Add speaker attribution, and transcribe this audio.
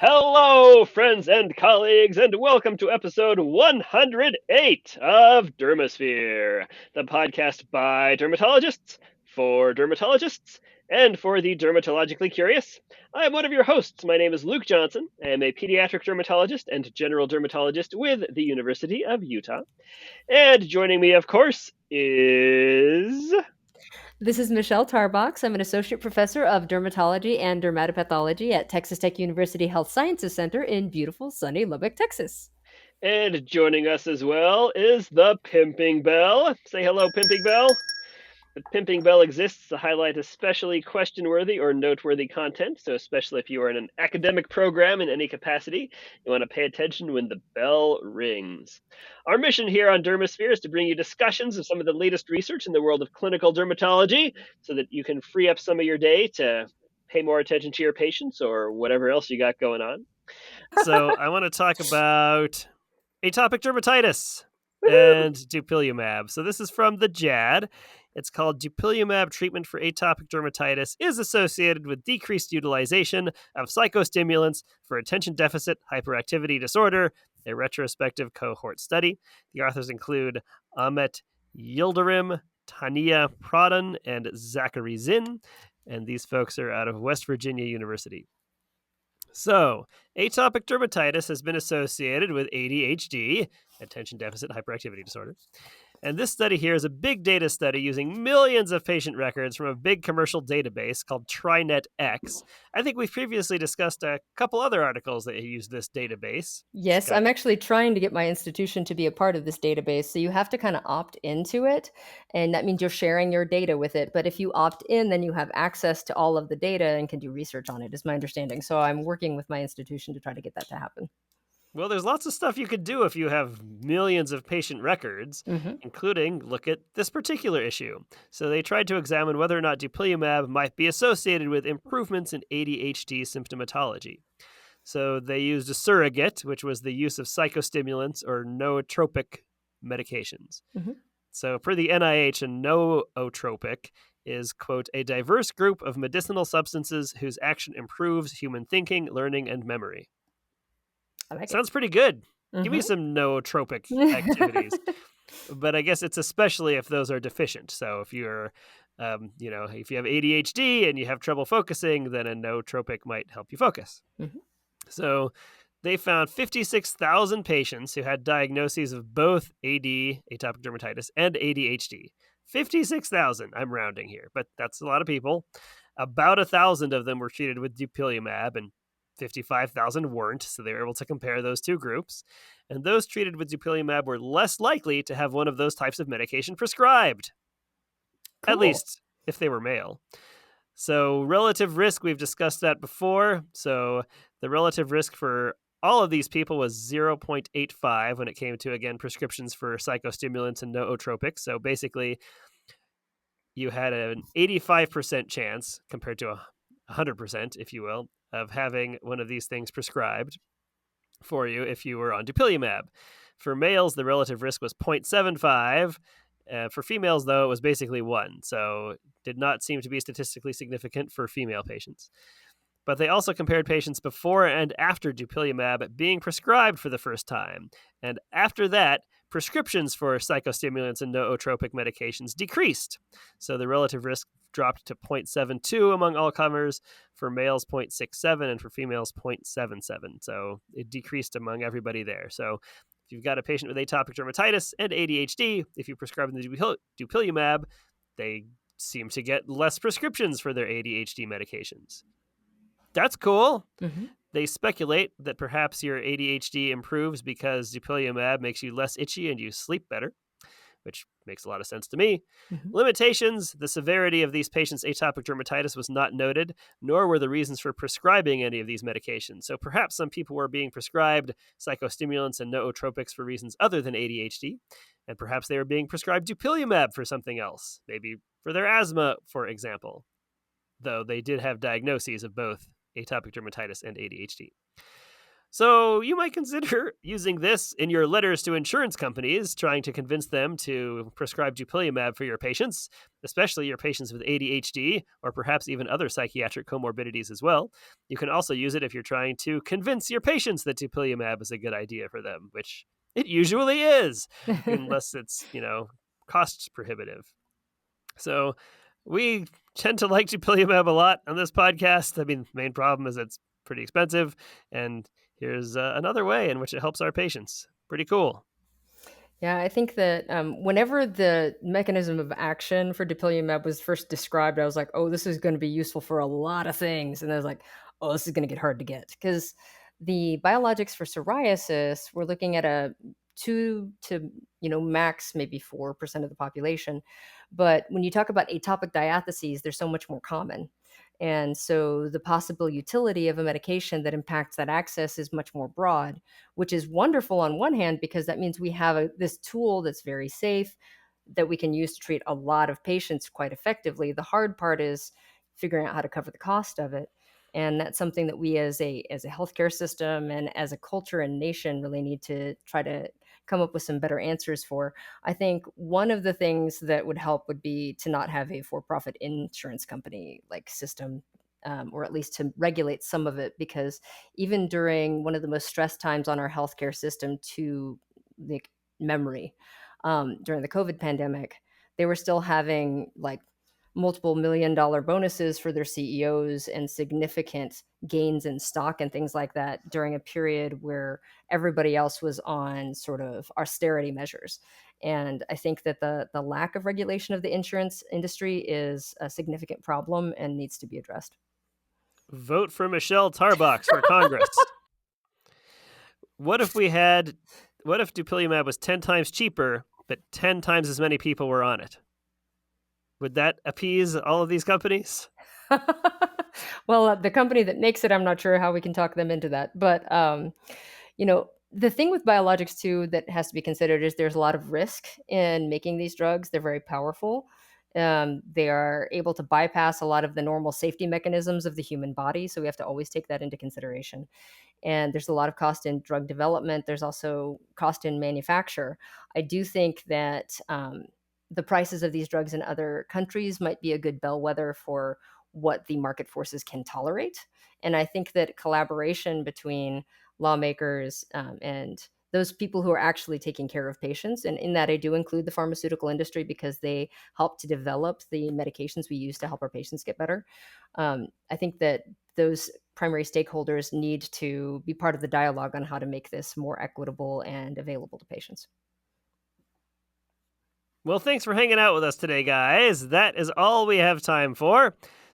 Speaker 1: Hello, friends and colleagues, and welcome to episode 108 of Dermasphere, the podcast by dermatologists, for dermatologists, and for the dermatologically curious. I am one of your hosts. My name is Luke Johnson. I am a pediatric dermatologist and general dermatologist with the University of Utah. And joining me, of course, is.
Speaker 2: This is Michelle Tarbox. I'm an associate professor of dermatology and dermatopathology at Texas Tech University Health Sciences Center in beautiful, sunny Lubbock, Texas.
Speaker 1: And joining us as well is the Pimping Bell. Say hello, Pimping Bell. The Pimping Bell exists to highlight especially question-worthy or noteworthy content, so especially if you are in an academic program in any capacity, you want to pay attention when the bell rings. Our mission here on Dermasphere is to bring you discussions of some of the latest research in the world of clinical dermatology so that you can free up some of your day to pay more attention to your patients or whatever else you got going on.
Speaker 3: So I want to talk about atopic dermatitis
Speaker 2: Woohoo!
Speaker 3: and Dupilumab. So this is from the JAD. It's called Dupilumab treatment for atopic dermatitis is associated with decreased utilization of psychostimulants for attention deficit hyperactivity disorder, a retrospective cohort study. The authors include Ahmet Yildirim, Tania Pradhan, and Zachary Zinn, and these folks are out of West Virginia University. So, atopic dermatitis has been associated with ADHD, attention deficit hyperactivity disorder. And this study here is a big data study using millions of patient records from a big commercial database called TriNetX. I think we've previously discussed a couple other articles that use this database.
Speaker 2: Yes,
Speaker 3: Scott.
Speaker 2: I'm actually trying to get my institution to be a part of this database. So you have to kind of opt into it. And that means you're sharing your data with it. But if you opt in, then you have access to all of the data and can do research on it, is my understanding. So I'm working with my institution to try to get that to happen.
Speaker 3: Well, there's lots of stuff you could do if you have millions of patient records,
Speaker 2: Mm-hmm.
Speaker 3: including look at this particular issue. So they tried to examine whether or not dupilumab might be associated with improvements in ADHD symptomatology. So they used a surrogate, which was the use of psychostimulants or nootropic medications.
Speaker 2: Mm-hmm.
Speaker 3: So per the NIH, a nootropic is, quote, a diverse group of medicinal substances whose action improves human thinking, learning, and memory.
Speaker 2: I like it.
Speaker 3: Sounds pretty good. Give me
Speaker 2: Mm-hmm.
Speaker 3: some nootropic activities. But I guess it's especially if those are deficient. So if you're, if you have ADHD and you have trouble focusing, then a nootropic might help you focus.
Speaker 2: Mm-hmm.
Speaker 3: So they found 56,000 patients who had diagnoses of both AD, atopic dermatitis, and ADHD. 56,000, I'm rounding here, but that's a lot of people. About 1,000 of them were treated with dupilumab, and 55,000 weren't, so they were able to compare those two groups. And those treated with dupilumab were less likely to have one of those types of medication prescribed, at
Speaker 2: Cool.
Speaker 3: least if they were male. So, relative risk, we've discussed that before. So, the relative risk for all of these people was 0.85 when it came to, again, prescriptions for psychostimulants and nootropics. So, basically, you had an 85% chance compared to 100%, if you will, of having one of these things prescribed for you if you were on dupilumab. For males, the relative risk was 0.75. For females, though, it was basically 1. So did not seem to be statistically significant for female patients. But they also compared patients before and after dupilumab being prescribed for the first time. And after that, prescriptions for psychostimulants and nootropic medications decreased. So the relative risk dropped to 0.72 among all comers, for males 0.67, and for females 0.77. So it decreased among everybody there. So if you've got a patient with atopic dermatitis and ADHD, if you prescribe them the dupilumab, they seem to get less prescriptions for their ADHD medications. That's cool.
Speaker 2: Mm-hmm.
Speaker 3: They speculate that perhaps your ADHD improves because dupilumab makes you less itchy and you sleep better, which makes a lot of sense to me.
Speaker 2: Mm-hmm.
Speaker 3: Limitations: the severity of these patients' atopic dermatitis was not noted, nor were the reasons for prescribing any of these medications. So perhaps some people were being prescribed psychostimulants and nootropics for reasons other than ADHD, and perhaps they were being prescribed dupilumab for something else, maybe for their asthma, for example, though they did have diagnoses of both atopic dermatitis and ADHD. So you might consider using this in your letters to insurance companies, trying to convince them to prescribe Dupilumab for your patients, especially your patients with ADHD or perhaps even other psychiatric comorbidities as well. You can also use it if you're trying to convince your patients that Dupilumab is a good idea for them, which it usually is, unless it's, cost prohibitive. So we tend to like Dupilumab a lot on this podcast. I mean, the main problem is it's pretty expensive, and here's another way in which it helps our patients. Pretty cool.
Speaker 2: Yeah, I think that whenever the mechanism of action for dupilumab was first described, I was like, oh, this is going to be useful for a lot of things. And I was like, oh, this is going to get hard to get because the biologics for psoriasis, we're looking at a 2 to max maybe 4% of the population. But when you talk about atopic diatheses, they're so much more common. And so the possible utility of a medication that impacts that access is much more broad, which is wonderful on one hand because that means we have this tool that's very safe that we can use to treat a lot of patients quite effectively. The hard part is figuring out how to cover the cost of it. And that's something that we as a healthcare system and as a culture and nation really need to try to come up with some better answers for. I think one of the things that would help would be to not have a for-profit insurance company like system, or at least to regulate some of it, because even during one of the most stressed times on our healthcare system to like memory, during the COVID pandemic, they were still having like multiple $1 million bonuses for their CEOs and significant gains in stock and things like that during a period where everybody else was on sort of austerity measures. And I think that the lack of regulation of the insurance industry is a significant problem and needs to be addressed.
Speaker 3: Vote for Michelle Tarbox for Congress. What if Dupilumab was 10 times cheaper, but 10 times as many people were on it? Would that appease all of these companies?
Speaker 2: Well, the company that makes it, I'm not sure how we can talk them into that. But, the thing with biologics too that has to be considered is there's a lot of risk in making these drugs. They're very powerful. They are able to bypass a lot of the normal safety mechanisms of the human body. So we have to always take that into consideration. And there's a lot of cost in drug development. There's also cost in manufacture. I do think that the prices of these drugs in other countries might be a good bellwether for what the market forces can tolerate. And I think that collaboration between lawmakers and those people who are actually taking care of patients, and in that I do include the pharmaceutical industry because they help to develop the medications we use to help our patients get better. I think that those primary stakeholders need to be part of the dialogue on how to make this more equitable and available to patients.
Speaker 3: Well, thanks for hanging out with us today, guys. That is all we have time for.